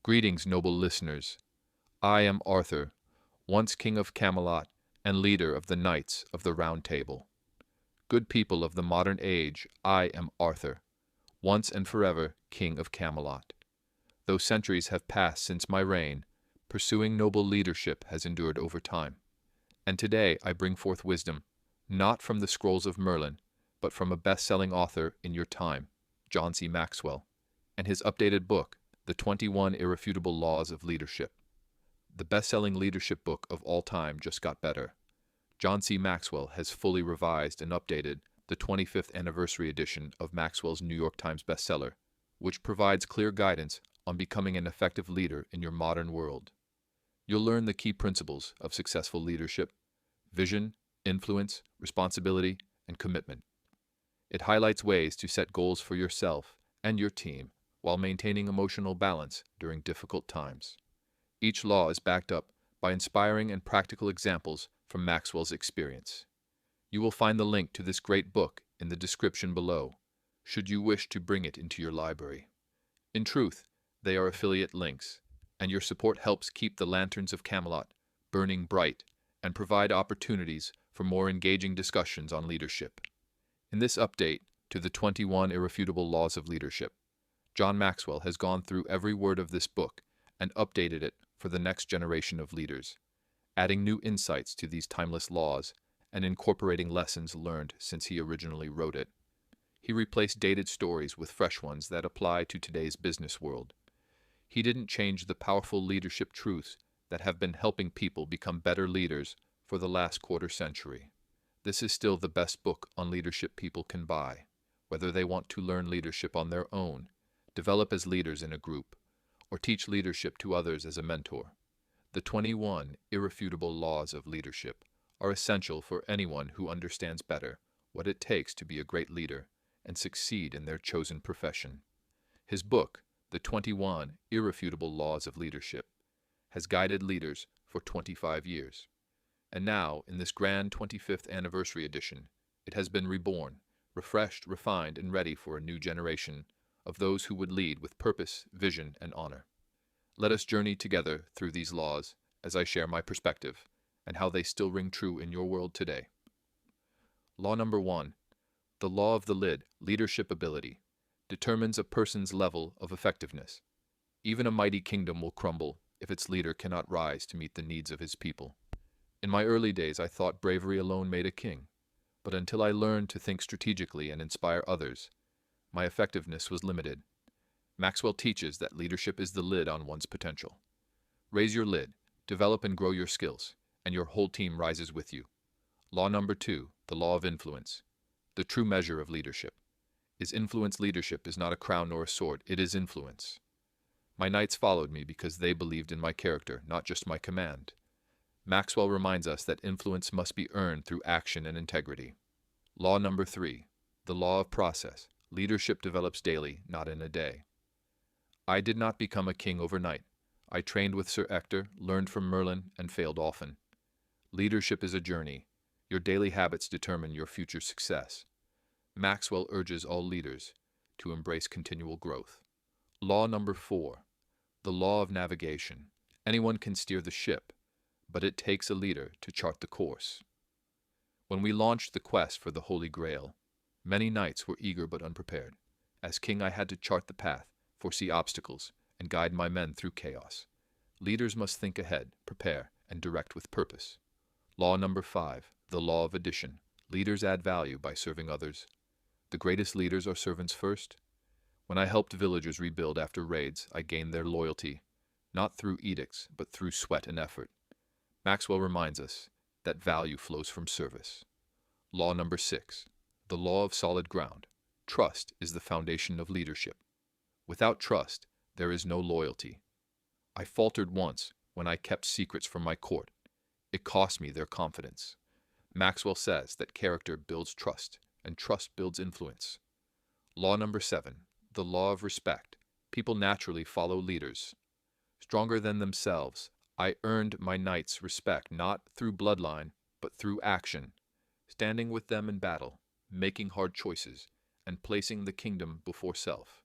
Greetings, noble listeners. I am Arthur, once King of Camelot and leader of the Knights of the Round Table. Good people of the modern age, I am Arthur, once and forever King of Camelot. Though centuries have passed since my reign, pursuing noble leadership has endured over time. And today I bring forth wisdom, not from the scrolls of Merlin, but from a best-selling author in your time, John C. Maxwell, and his updated book, The 21 Irrefutable Laws of Leadership. The best-selling leadership book of all time just got better. John C. Maxwell has fully revised and updated the 25th anniversary edition of Maxwell's New York Times bestseller, which provides clear guidance on becoming an effective leader in your modern world. You'll learn the key principles of successful leadership: vision, influence, responsibility, and commitment. It highlights ways to set goals for yourself and your team while maintaining emotional balance during difficult times. Each law is backed up by inspiring and practical examples from Maxwell's experience. You will find the link to this great book in the description below, should you wish to bring it into your library. In truth, they are affiliate links, and your support helps keep the lanterns of Camelot burning bright and provide opportunities for more engaging discussions on leadership. In this update to the 21 Irrefutable Laws of Leadership, John Maxwell has gone through every word of this book and updated it for the next generation of leaders, adding new insights to these timeless laws and incorporating lessons learned since he originally wrote it. He replaced dated stories with fresh ones that apply to today's business world. He didn't change the powerful leadership truths that have been helping people become better leaders for the last quarter century. This is still the best book on leadership people can buy, whether they want to learn leadership on their own, develop as leaders in a group, or teach leadership to others as a mentor. The 21 Irrefutable Laws of Leadership are essential for anyone who understands better what it takes to be a great leader and succeed in their chosen profession. His book, The 21 Irrefutable Laws of Leadership, has guided leaders for 25 years. And now, in this grand 25th anniversary edition, it has been reborn, refreshed, refined, and ready for a new generation of those who would lead with purpose, vision, and honor. Let us journey together through these laws as I share my perspective and how they still ring true in your world today. Law number 1. The law of the lid, leadership ability, determines a person's level of effectiveness. Even a mighty kingdom will crumble if its leader cannot rise to meet the needs of his people. In my early days, I thought bravery alone made a king, but until I learned to think strategically and inspire others, my effectiveness was limited. Maxwell teaches that leadership is the lid on one's potential. Raise your lid, develop and grow your skills, and your whole team rises with you. Law number 2, the law of influence, the true measure of leadership. Influence leadership is not a crown nor a sword, it is influence. My knights followed me because they believed in my character, not just my command. Maxwell reminds us that influence must be earned through action and integrity. Law number 3, the law of process. Leadership develops daily, not in a day. I did not become a king overnight. I trained with Sir Ector, learned from Merlin, and failed often. Leadership is a journey. Your daily habits determine your future success. Maxwell urges all leaders to embrace continual growth. Law number 4, the law of navigation. Anyone can steer the ship, but it takes a leader to chart the course. When we launched the quest for the Holy Grail, many knights were eager but unprepared. As king, I had to chart the path, foresee obstacles, and guide my men through chaos. Leaders must think ahead, prepare, and direct with purpose. Law number 5, the law of addition. Leaders add value by serving others. The greatest leaders are servants first. When I helped villagers rebuild after raids, I gained their loyalty, not through edicts, but through sweat and effort. Maxwell reminds us that value flows from service. Law number 6, the law of solid ground. Trust is the foundation of leadership. Without trust, there is no loyalty. I faltered once when I kept secrets from my court. It cost me their confidence. Maxwell says that character builds trust, and trust builds influence. Law number 7, the law of respect. People naturally follow leaders. Stronger than themselves, I earned my knights' respect not through bloodline, but through action, standing with them in battle, making hard choices, and placing the kingdom before self.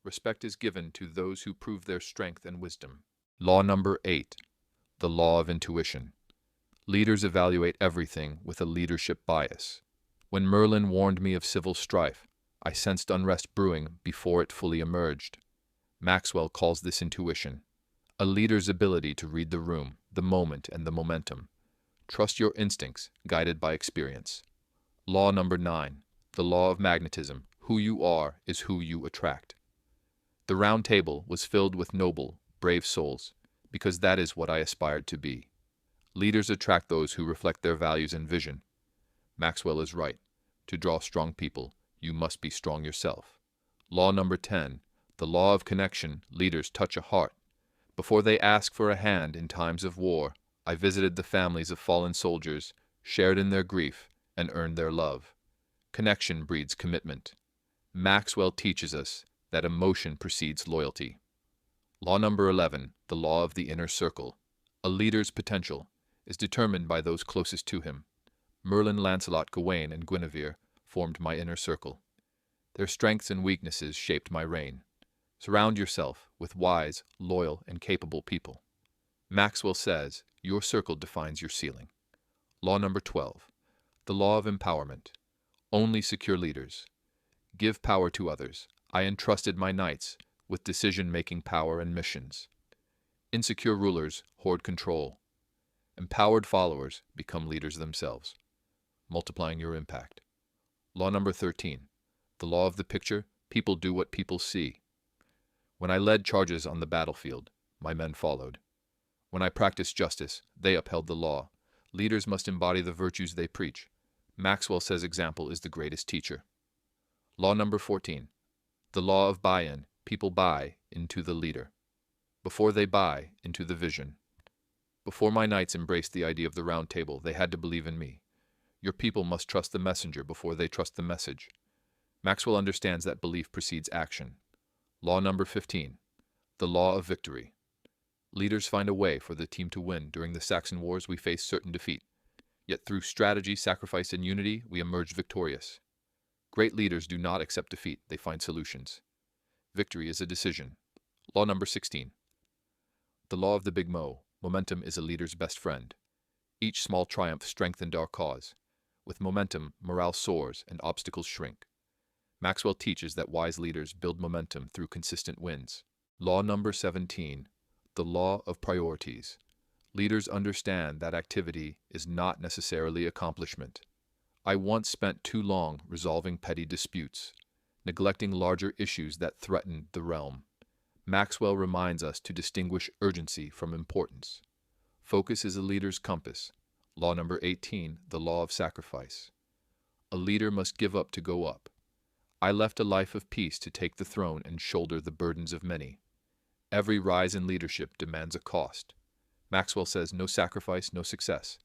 Respect is given to those who prove their strength and wisdom. Law number 8. The law of intuition. Leaders evaluate everything with a leadership bias. When Merlin warned me of civil strife, I sensed unrest brewing before it fully emerged. Maxwell calls this intuition, a leader's ability to read the room, the moment, and the momentum. Trust your instincts, guided by experience. Law number 9. The law of magnetism. Who you are is who you attract. The round table was filled with noble, brave souls, because that is what I aspired to be. Leaders attract those who reflect their values and vision. Maxwell is right. To draw strong people, you must be strong yourself. Law number 10. The law of connection. Leaders touch a heart. Before they ask for a hand in times of war, I visited the families of fallen soldiers, shared in their grief, and earned their love. Connection breeds commitment. Maxwell teaches us that emotion precedes loyalty. Law number 11. The law of the inner circle. A leader's potential is determined by those closest to him. Merlin, Lancelot, Gawain, and Guinevere formed my inner circle. Their strengths and weaknesses shaped my reign. Surround yourself with wise, loyal, and capable people. Maxwell says, your circle defines your ceiling. Law number 12. The law of empowerment. Only secure leaders. Give power to others. I entrusted my knights with decision-making power and missions. Insecure rulers hoard control. Empowered followers become leaders themselves, multiplying your impact. Law number 13. The law of the picture. People do what people see. When I led charges on the battlefield, my men followed. When I practiced justice, they upheld the law. Leaders must embody the virtues they preach. Maxwell says example is the greatest teacher. Law number 14. The law of buy-in. People buy into the leader. Before they buy into the vision. Before my knights embraced the idea of the round table, they had to believe in me. Your people must trust the messenger before they trust the message. Maxwell understands that belief precedes action. Law number 15. The law of victory. Leaders find a way for the team to win. During the Saxon Wars, we faced certain defeat. Yet through strategy, sacrifice, and unity, we emerged victorious. Great leaders do not accept defeat, they find solutions. Victory is a decision. Law number 16. The law of the Big Mo. Momentum is a leader's best friend. Each small triumph strengthened our cause. With momentum, morale soars and obstacles shrink. Maxwell teaches that wise leaders build momentum through consistent wins. Law number 17. The law of priorities. Leaders understand that activity is not necessarily accomplishment. I once spent too long resolving petty disputes, neglecting larger issues that threatened the realm. Maxwell reminds us to distinguish urgency from importance. Focus is a leader's compass. Law number 18, the law of sacrifice. A leader must give up to go up. I left a life of peace to take the throne and shoulder the burdens of many. Every rise in leadership demands a cost. Maxwell says no sacrifice, no success.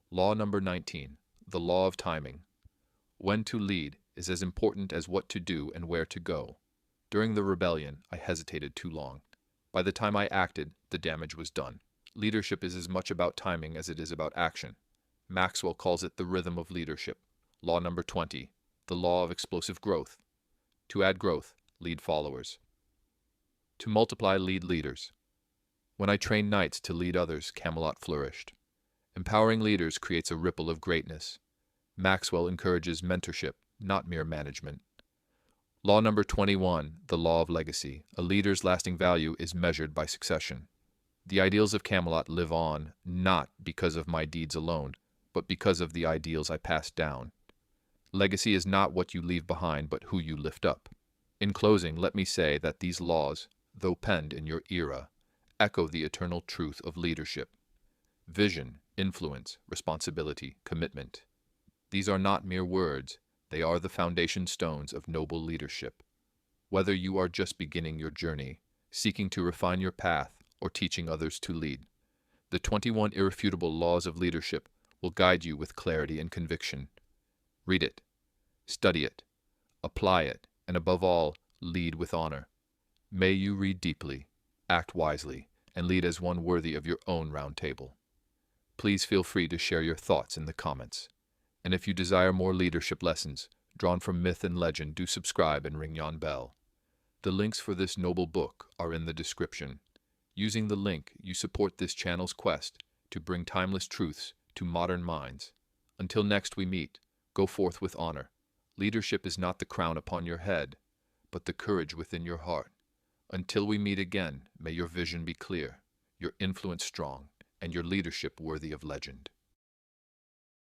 Law number 19, the law of timing. When to lead is as important as what to do and where to go. During the rebellion, I hesitated too long. By the time I acted, the damage was done. Leadership is as much about timing as it is about action. Maxwell calls it the rhythm of leadership. Law number 20, the law of explosive growth. To add growth, lead followers. To multiply, lead leaders. When I trained knights to lead others, Camelot flourished. Empowering leaders creates a ripple of greatness. Maxwell encourages mentorship, not mere management. Law number 21, the law of legacy. A leader's lasting value is measured by succession. The ideals of Camelot live on, not because of my deeds alone, but because of the ideals I passed down. Legacy is not what you leave behind, but who you lift up. In closing, let me say that these laws, though penned in your era, echo the eternal truth of leadership. Vision, influence, responsibility, commitment. These are not mere words, they are the foundation stones of noble leadership. Whether you are just beginning your journey, seeking to refine your path, or teaching others to lead, the 21 Irrefutable Laws of Leadership will guide you with clarity and conviction. Read it, study it, apply it, and above all, lead with honor. May you read deeply, act wisely, and lead as one worthy of your own round table. Please feel free to share your thoughts in the comments. And if you desire more leadership lessons drawn from myth and legend, do subscribe and ring yon bell. The links for this noble book are in the description. Using the link, you support this channel's quest to bring timeless truths to modern minds. Until next we meet, go forth with honor. Leadership is not the crown upon your head, but the courage within your heart. Until we meet again, may your vision be clear, your influence strong, and your leadership worthy of legend.